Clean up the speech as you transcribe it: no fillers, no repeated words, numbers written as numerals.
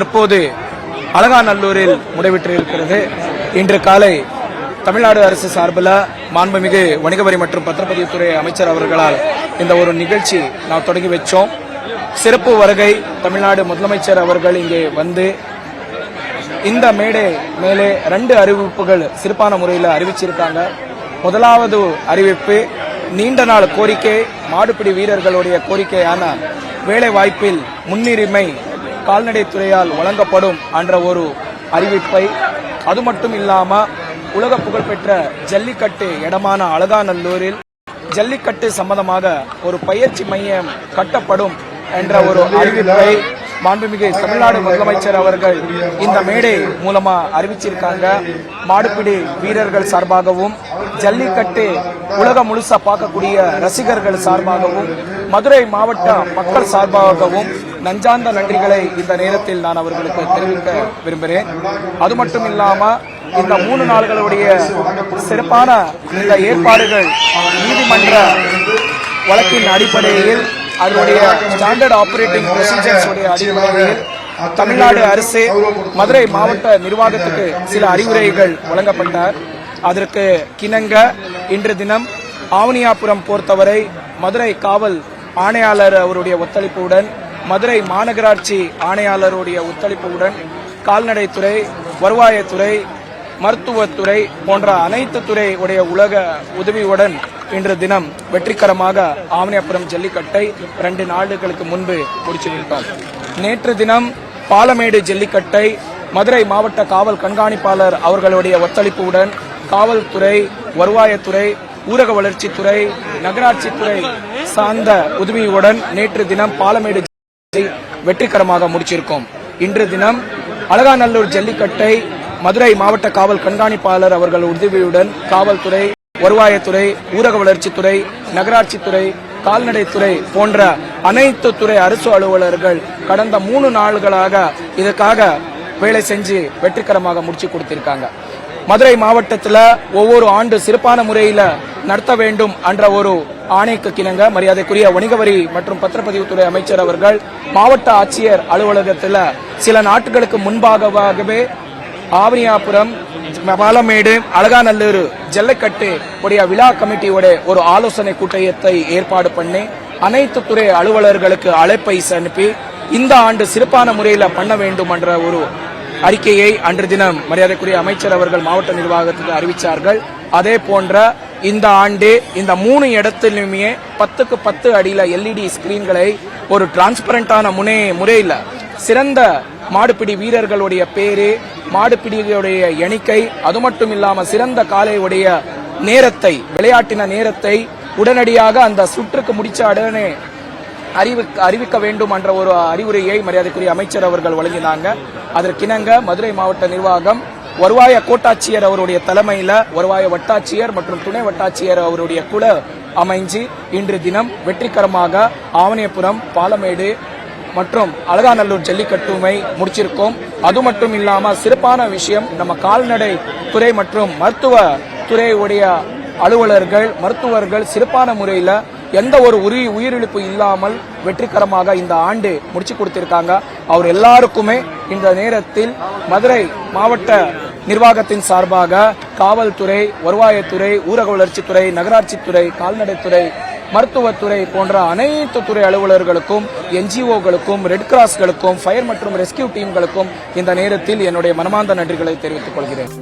தற்போது அலங்காநல்லூரில் முடிவிட்டிருக்கிறது. இன்று காலை தமிழ்நாடு அரசு சார்பில் மாண்புமிகு வணிக வரி மற்றும் பத்திரப்பதிவுத்துறை அமைச்சர் அவர்களால் இந்த ஒரு நிகழ்ச்சி நாம் தொடங்கி வச்சோம். சிறப்பு வருகை தமிழ்நாடு முதலமைச்சர் அவர்கள் இங்கே வந்து இந்த மேடை மேலே 2 அறிவிப்புகள் சிறப்பான முறையில் அறிவிச்சிருக்காங்க. முதலாவது அறிவிப்பு, நீண்ட நாள் கோரிக்கை, மாடுபிடி வீரர்களுடைய கோரிக்கையான வேலை வாய்ப்பில் முன்னுரிமை கால்நடைத்துறையால் வழங்கப்படும் என்ற ஒரு அறிவிப்பை, அது மட்டும் இல்லாம உலக புகழ்பெற்ற ஜல்லிக்கட்டு இடமான அலங்காநல்லூரில் ஜல்லிக்கட்டு சம்பந்தமாக ஒரு பயிற்சி மையம் கட்டப்படும் என்ற ஒரு அறிவிப்பை மாண்புமிகு தமிழ்நாடு முதலமைச்சர் அவர்கள் இந்த மேடை மூலமா அறிவிச்சிருக்காங்க. மாடுபிடி வீரர்கள் சார்பாகவும், ஜல்லிக்கட்டு உலகம் முழுசா பார்க்கக்கூடிய ரசிகர்கள் சார்பாகவும், மதுரை மாவட்ட மக்கள் சார்பாகவும் நஞ்சார்ந்த நன்றிகளை இந்த நேரத்தில் நான் அவர்களுக்கு தெரிவிக்க விரும்புகிறேன். அது மட்டும் இல்லாம இந்த 3 நாள்களுடைய சிறப்பான இந்த ஏற்பாடுகள் நீதிமன்ற வழக்கின் அடிப்படையில், அதனுடைய ஸ்டாண்டர்ட் ஆபரேட்டிங் ப்ரொசீஜர்ஸ் அடிப்படையில் தமிழ்நாடு அரசு மதுரை மாவட்ட நிர்வாகத்துக்கு சில அறிவுரைகள் வழங்கப்பட்டார். அதற்கு கிணங்க இன்று தினம் ஆவணியாபுரம் பொறுத்தவரை மதுரை காவல் ஆணையாளர் அவருடைய ஒத்துழைப்புடன், மதுரை மாநகராட்சி ஆணையாளருடைய ஒத்துழைப்புடன், கால்நடைத்துறை, வருவாயத்துறை, மருத்துவத்துறை போன்ற அனைத்து துறை உடைய உலக உதவியுடன் இன்று தினம் வெற்றிகரமாக ஆவணியாபுரம் ஜல்லிக்கட்டை 2 நாட்களுக்கு முன்பு முடிச்சு விட்டார். நேற்று தினம் பாலமேடு ஜல்லிக்கட்டை மதுரை மாவட்ட காவல் கண்காணிப்பாளர் அவர்களுடைய ஒத்துழைப்புடன், காவல்துறை, வருவாயத்துறை, ஊரக வளர்ச்சித்துறை, நகராட்சித்துறை சார்ந்த உதவியுடன் நேற்று தினம் பாலமேடு வெற்றிகரமாக முடிச்சிருக்கோம். இன்று தினம் அலங்காநல்லூர் ஜல்லிக்கட்டை மதுரை மாவட்ட காவல் கண்காணிப்பாளர் அவர்கள் உதவியுடன் காவல்துறை, வருவாயத்துறை, ஊரக வளர்ச்சித்துறை, நகராட்சித்துறை, கால்நடைத்துறை போன்ற அனைத்து துறை அரசு அலுவலர்கள் கடந்த 3 நாள்களாக இதற்காக வேலை செஞ்சு வெற்றிகரமாக முடிச்சு கொடுத்திருக்காங்க. மதுரை மாவட்டத்தில் ஒவ்வொரு ஆண்டு சிறப்பான முறையில் நடத்த வேண்டும் என்ற ஒரு ஆணைக்கு கிணங்க மரியாதைக்குரிய வணிக வரி மற்றும் பத்திரப்பதிவுத்துறை அமைச்சர் அவர்கள் மாவட்ட ஆட்சியர் அலுவலகத்தில் சில நாட்களுக்கு முன்பாகவே ஆவணியாபுரம், பாலமேடு, அலங்காநல்லூர் ஜல்லிக்கட்டு உடைய விழா கமிட்டியோட ஒரு ஆலோசனை கூட்டத்தை ஏற்பாடு பண்ணி அனைத்து துறை அலுவலர்களுக்கு அழைப்பை அனுப்பி இந்த ஆண்டு சிறப்பான முறையில் பண்ண வேண்டும் என்ற ஒரு அறிக்கையை அன்று தினம் மரியாதைக்குரிய அமைச்சர் அவர்கள் மாவட்ட நிர்வாகத்துக்கு அறிவித்தார்கள். அதே போன்ற இந்த ஆண்டு இந்த 3 இடத்திலுமே 10க்கு 10 அடியில LED ஸ்கிரீன்களை ஒரு டிரான்ஸ்பரண்டான முறையில் சிறந்த மாடுபிடி வீரர்களுடைய பேரு, மாடுபிடிகளுடைய எண்ணிக்கை, அது மட்டும் இல்லாம சிறந்த காளையுடைய நேரத்தை, விளையாட்டின நேரத்தை உடனடியாக அந்த சுற்றுக்கு முடிச்ச உடனே அறிவிக்க வேண்டும் என்ற ஒரு அறிவுரையை மரியாதைக்குரிய அமைச்சர் அவர்கள் வழங்கினாங்க. அதற்கிணங்க மதுரை மாவட்ட நிர்வாகம் வருவாய கோட்டாட்சியர் அவருடைய தலைமையில வருவாய வட்டாட்சியர் மற்றும் துணை வட்டாட்சியர் அவருடைய குழு அமைஞ்சு இன்று தினம் வெற்றிகரமாக ஆவணியாபுரம், பாலமேடு மற்றும் அலங்காநல்லூர் ஜல்லிக்கட்டுமை முடிச்சிருக்கோம். அது மட்டும் இல்லாம சிறப்பான விஷயம், நம்ம கால்நடை துறை மற்றும் மருத்துவ துறையுடைய அலுவலர்கள், மருத்துவர்கள் சிறப்பான முறையில் எந்த ஒரு உயிரிழப்பு இல்லாமல் வெற்றிகரமாக இந்த ஆண்டு முடிச்சு கொடுத்திருக்காங்க. அவர் எல்லாருக்குமே இந்த நேரத்தில் மதுரை மாவட்ட நிர்வாகத்தின் சார்பாக காவல்துறை, வருவாயத்துறை, ஊரக வளர்ச்சித்துறை, நகராட்சித்துறை, கால்நடைத்துறை, மருத்துவத்துறை போன்ற அனைத்து துறை அலுவலர்களுக்கும், NGOக்களுக்கும், ரெட் கிராஸ்களுக்கும், ஃபயர் மற்றும் ரெஸ்கியூ டீம்களுக்கும் இந்த நேரத்தில் என்னுடைய மனமார்ந்த நன்றிகளை தெரிவித்துக் கொள்கிறேன்.